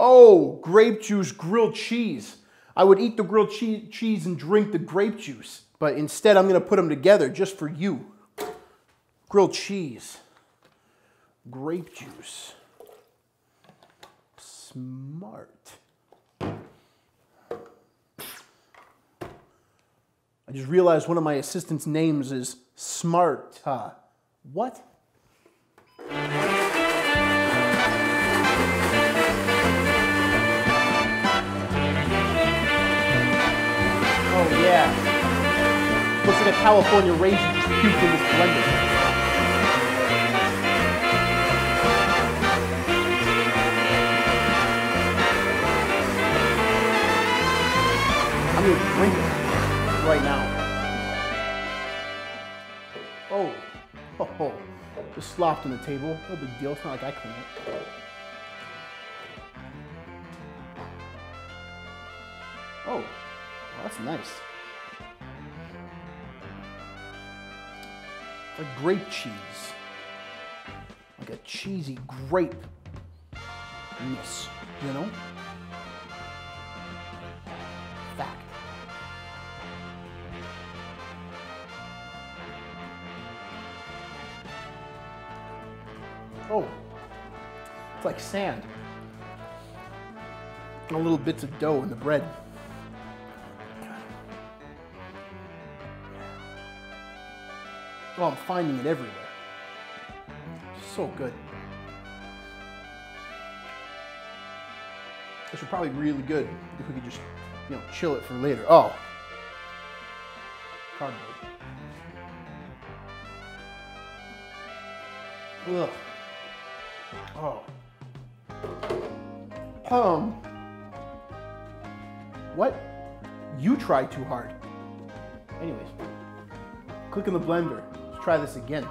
Oh, grape juice, grilled cheese. I would eat the grilled cheese and drink the grape juice, but instead I'm going to put them together just for you. Grilled cheese, grape juice. Smart. I just realized one of my assistant's names is Smart. What? Oh yeah. Looks like a California raisin just puked in this blender. I'm gonna drink it right now. Oh, just slopped on the table. No big deal. It's not like I clean it. Oh, that's nice. It's like grape cheese. Like a cheesy grape-ness, you know? Fact. Oh, it's like sand. And little bits of dough in the bread. Oh, I'm finding it everywhere. So good. This would probably be really good if we could just, you know, chill it for later. Oh. Cardboard. Ugh. Oh. What? You tried too hard. Anyways, click in the blender. Let's try this again.